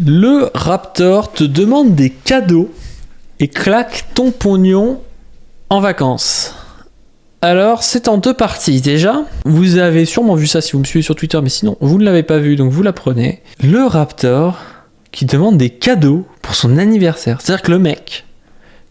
Le Raptor te demande des cadeaux et claque ton pognon en vacances. Alors, c'est en 2 parties. Déjà, vous avez sûrement vu ça si vous me suivez sur Twitter, mais sinon, vous ne l'avez pas vu, donc vous l'apprenez. Le Raptor qui demande des cadeaux pour son anniversaire. C'est-à-dire que le mec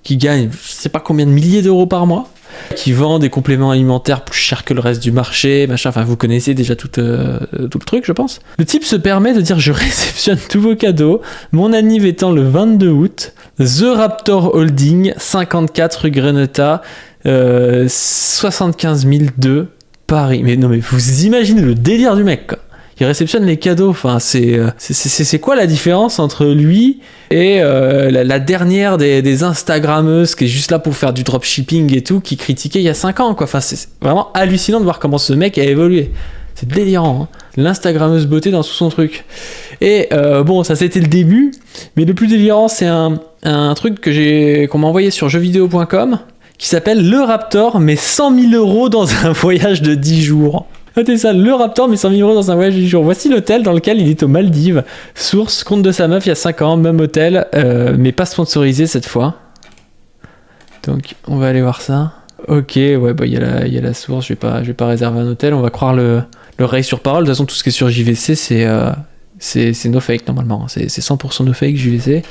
qui gagne, je sais pas combien de milliers d'euros par mois, qui vend des compléments alimentaires plus chers que le reste du marché, machin, enfin vous connaissez déjà tout le truc, je pense. Le type se permet de dire: je réceptionne tous vos cadeaux, mon anniv étant le 22 août, The Raptor Holding, 54 rue Greneta, 75 002 Paris. Mais non, mais vous imaginez le délire du mec, quoi. Il réceptionne les cadeaux. Enfin, c'est quoi la différence entre lui et la dernière des Instagrammeuses qui est juste là pour faire du dropshipping et tout, qui critiquait il y a 5 ans, quoi. Enfin, c'est vraiment hallucinant de voir comment ce mec a évolué. C'est délirant, hein. L'instagrammeuse beauté dans tout son truc. Et bon, ça c'était le début, mais le plus délirant, c'est un truc qu'on m'a envoyé sur jeuxvideo.com qui s'appelle Le Raptor, mais 100 000 euros dans un voyage de 10 jours. Notez ça, Le Raptor, mais 100 000 euros dans un voyage de 10 jours. Voici l'hôtel dans lequel il est aux Maldives. Source, compte de sa meuf il y a 5 ans, même hôtel, mais pas sponsorisé cette fois. Donc, on va aller voir ça. Ok, ouais, bah il y a la source, je vais pas réserver un hôtel, on va croire le Ray sur parole. De toute façon, tout ce qui est sur JVC, c'est no fake normalement. C'est 100% no fake JVC.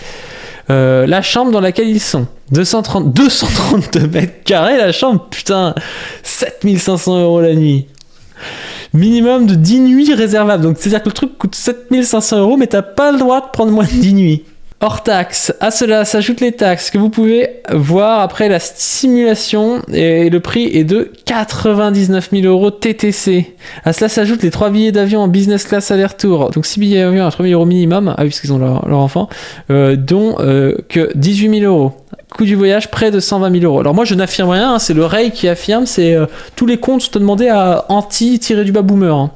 La chambre dans laquelle ils sont, 232 mètres carrés la chambre, putain, 7500 euros la nuit. Minimum de 10 nuits réservables. Donc c'est-à-dire que le truc coûte 7500 euros, mais t'as pas le droit de prendre moins de 10 nuits. Hors taxes. À cela s'ajoutent les taxes que vous pouvez voir après la simulation, et le prix est de 99 000 euros TTC. À cela s'ajoutent les 3 billets d'avion en business class aller-retour. Donc 6 billets d'avion à 3 000 euros minimum, ah oui, parce qu'ils ont leur enfant, dont que 18 000 euros. Coût du voyage, près de 120 000 euros. Alors moi je n'affirme rien, hein, c'est le Ray qui affirme, c'est tous les comptes sont demandés à anti-boomer. Hein.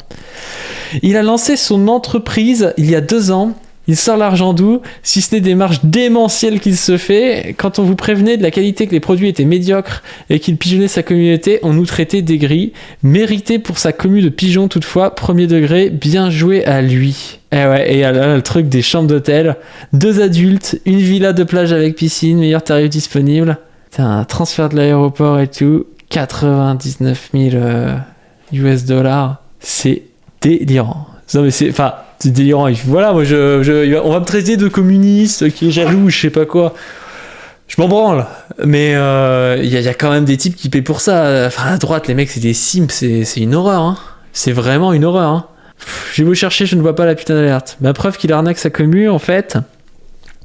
Il a lancé son entreprise il y a 2 ans. Il sort l'argent d'où? Si ce n'est des marges démentielles qu'il se fait. Quand on vous prévenait de la qualité que les produits étaient médiocres et qu'il pigeonnait sa communauté, on nous traitait d'aigris. Mérité pour sa commu de pigeons toutefois, premier degré, bien joué à lui. Et ouais, et là, le truc des chambres d'hôtel. 2 adultes, une villa de plage avec piscine, meilleur tarif disponible. T'as un transfert de l'aéroport et tout. 99 000 US dollars. C'est délirant. Non mais c'est délirant. Voilà, moi on va me traiter de communiste, qui est jaloux, je sais pas quoi. Je m'en branle. Mais il y a quand même des types qui paient pour ça. Enfin, à droite, les mecs, c'est des simps, c'est une horreur. Hein. C'est vraiment une horreur. Hein. J'ai beau chercher, je ne vois pas la putain d'alerte. Ma preuve qu'il arnaque sa commu, en fait.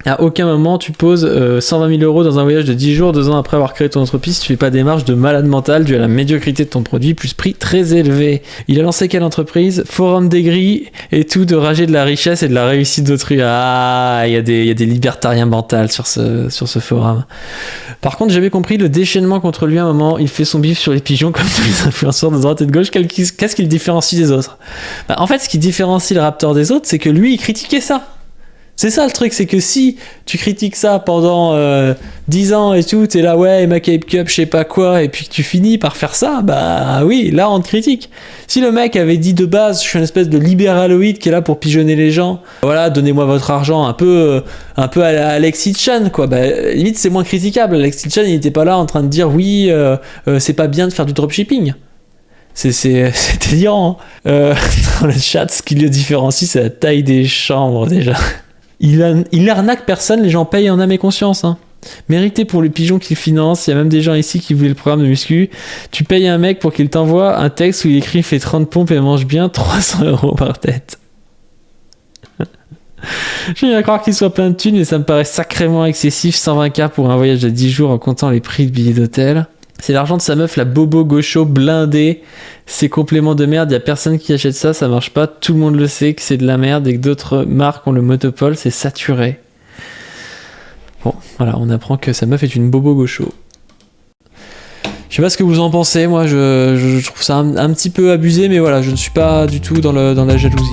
À aucun moment tu poses 120 000 euros dans un voyage de 10 jours, 2 ans après avoir créé ton entreprise, tu fais pas des marges de malade mental dû à la médiocrité de ton produit plus prix très élevé. Il a lancé quelle entreprise? Forum d'aigris et tout de rager de la richesse et de la réussite d'autrui. Ah, il y a des libertariens mentales sur ce forum. Par contre, j'avais compris le déchaînement contre lui à un moment. Il fait son bif sur les pigeons comme tous les influenceurs de droite et de gauche. Qu'est-ce qui le différencie des autres? En fait, ce qui différencie le Raptor des autres, c'est que lui, il critiquait ça. C'est ça le truc, c'est que si tu critiques ça pendant 10 ans et tout, t'es là, ouais, ma Cape Cup, je sais pas quoi, et puis que tu finis par faire ça, bah oui, là on te critique. Si le mec avait dit de base, je suis une espèce de libéraloïde qui est là pour pigeonner les gens, voilà, donnez-moi votre argent, un peu à la Alexis Chan, quoi, bah limite c'est moins critiquable. Alexis Chan, il était pas là en train de dire, oui, c'est pas bien de faire du dropshipping. C'est délirant. Hein. Dans le chat, ce qui le différencie, c'est la taille des chambres déjà. Il arnaque personne, les gens payent en âme et conscience. Hein. Mérité pour les pigeons qu'il finance, il y a même des gens ici qui voulaient le programme de muscu. Tu payes un mec pour qu'il t'envoie un texte où il écrit « Fais 30 pompes et mange bien, 300 euros par tête. » Je viens à croire qu'il soit plein de thunes, mais ça me paraît sacrément excessif. 120K pour un voyage de 10 jours en comptant les prix de billets d'hôtel. C'est l'argent de sa meuf, la bobo gaucho blindée. Ces compléments de merde, y a personne qui achète ça, ça marche pas. Tout le monde le sait que c'est de la merde et que d'autres marques ont le monopole, c'est saturé. Bon, voilà, on apprend que sa meuf est une bobo gaucho. Je sais pas ce que vous en pensez, moi je trouve ça un petit peu abusé, mais voilà, je ne suis pas du tout dans la jalousie.